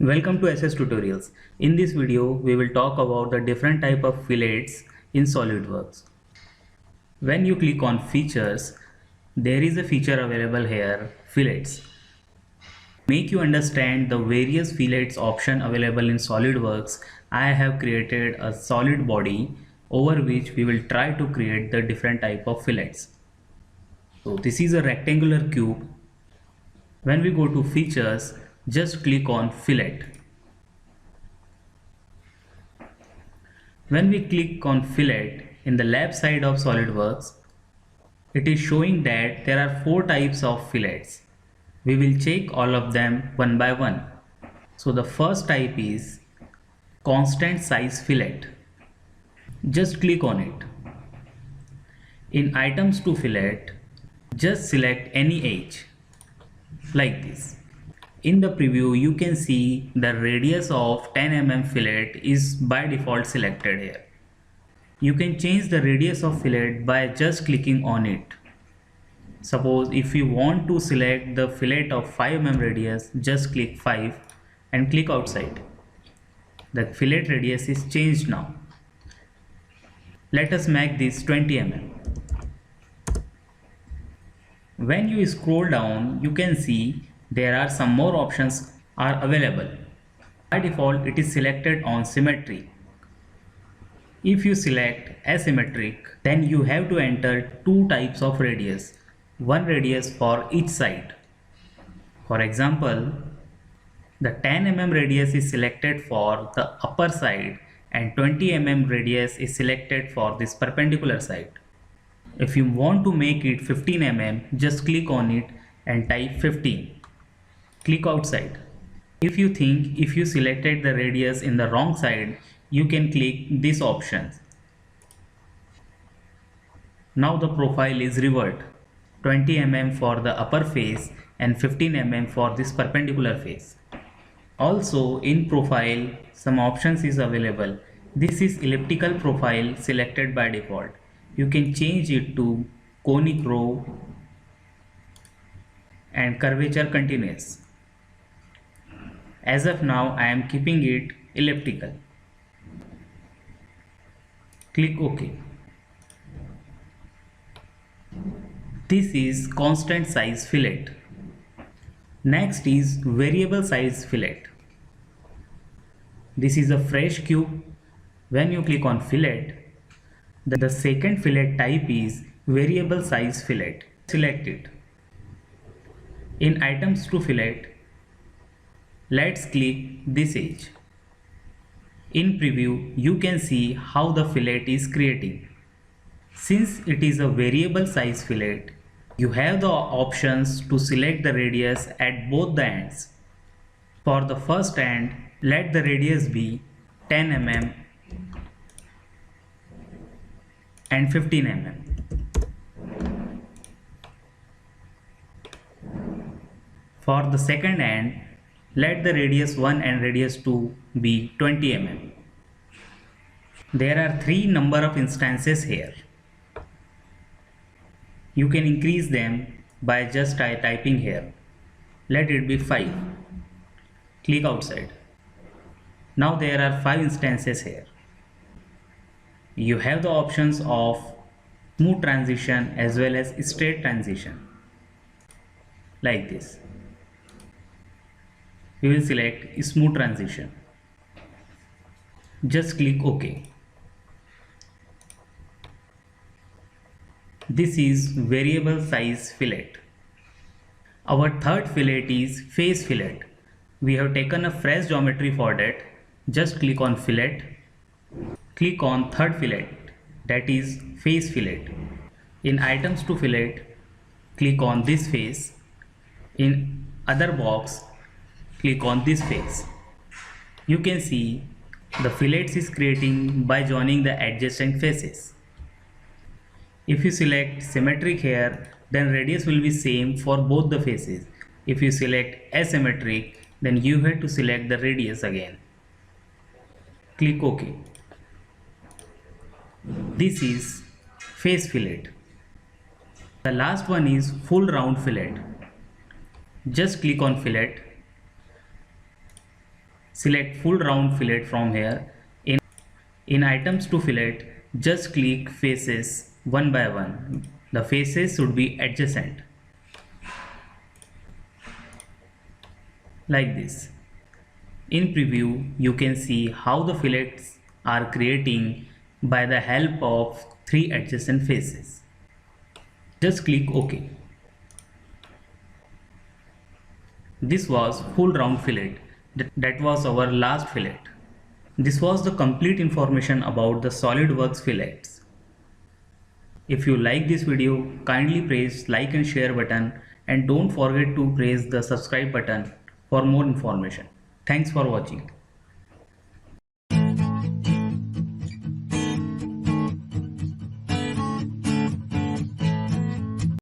Welcome to SS Tutorials. In this video, we will talk about the different type of fillets in SolidWorks. When you click on features, there is a feature available here, fillets. Make you understand the various fillets option available in SolidWorks, I have created a solid body over which we will try to create the different type of fillets. So this is a rectangular cube. When we go to features, just click on fillet. When we click on fillet in the left side of SolidWorks, it is showing that there are 4 types of fillets. We will check all of them one by one. So the first type is constant size fillet. Just click on it. In items to fillet, just select any edge like this. In the preview, you can see the radius of 10 mm fillet is by default selected here. You can change the radius of fillet by just clicking on it. Suppose if you want to select the fillet of 5 mm radius, just click 5 and click outside. The fillet radius is changed now. Let us make this 20 mm. When you scroll down, you can see there are some more options are available. By default, it is selected on symmetry. If you select asymmetric, then you have to enter 2 types of radius, one radius for each side. For example, the 10 mm radius is selected for the upper side and 20 mm radius is selected for this perpendicular side. If you want to make it 15 mm, just click on it and type 15. Click outside. If you think if you selected the radius in the wrong side, you can click this option. Now the profile is revert, 20 mm for the upper face and 15 mm for this perpendicular face. Also in profile, some options is available. This is elliptical profile selected by default. You can change it to conic row and curvature continuous. As of now, I am keeping it elliptical. Click OK. This is constant size fillet. Next is variable size fillet. This is a fresh cube. When you click on fillet, the second fillet type is variable size fillet. Select it. In items to fillet, let's click this edge. In preview, you can see how the fillet is creating. Since it is a variable size fillet, you have the options to select the radius at both the ends. For the first end, let the radius be 10 mm and 15 mm. For the second end, let the radius 1 and radius 2 be 20 mm. There are 3 number of instances here. You can increase them by just typing here. Let it be 5. Click outside. Now there are 5 instances here. You have the options of smooth transition as well as straight transition. Like this. We will select smooth transition. Just click OK. This is variable size fillet. Our third fillet is face fillet. We have taken a fresh geometry for that. Just click on fillet. Click on third fillet, that is face fillet. In items to fillet, click on this face. In other box, click on this face. You can see the fillets is creating by joining the adjacent faces. If you select symmetric here, then radius will be same for both the faces. If you select asymmetric, then you have to select the radius again. Click OK. This is face fillet. The last one is full round fillet. Just click on fillet. Select full round fillet from here. In items to fillet, just click faces one by one. The faces should be adjacent. Like this. In preview, you can see how the fillets are creating by the help of 3 adjacent faces. Just click OK. This was full round fillet. That was our last fillet. This was the complete information about the SolidWorks fillets. If you like this video, kindly press like and share button and don't forget to press the subscribe button for more information. Thanks for watching.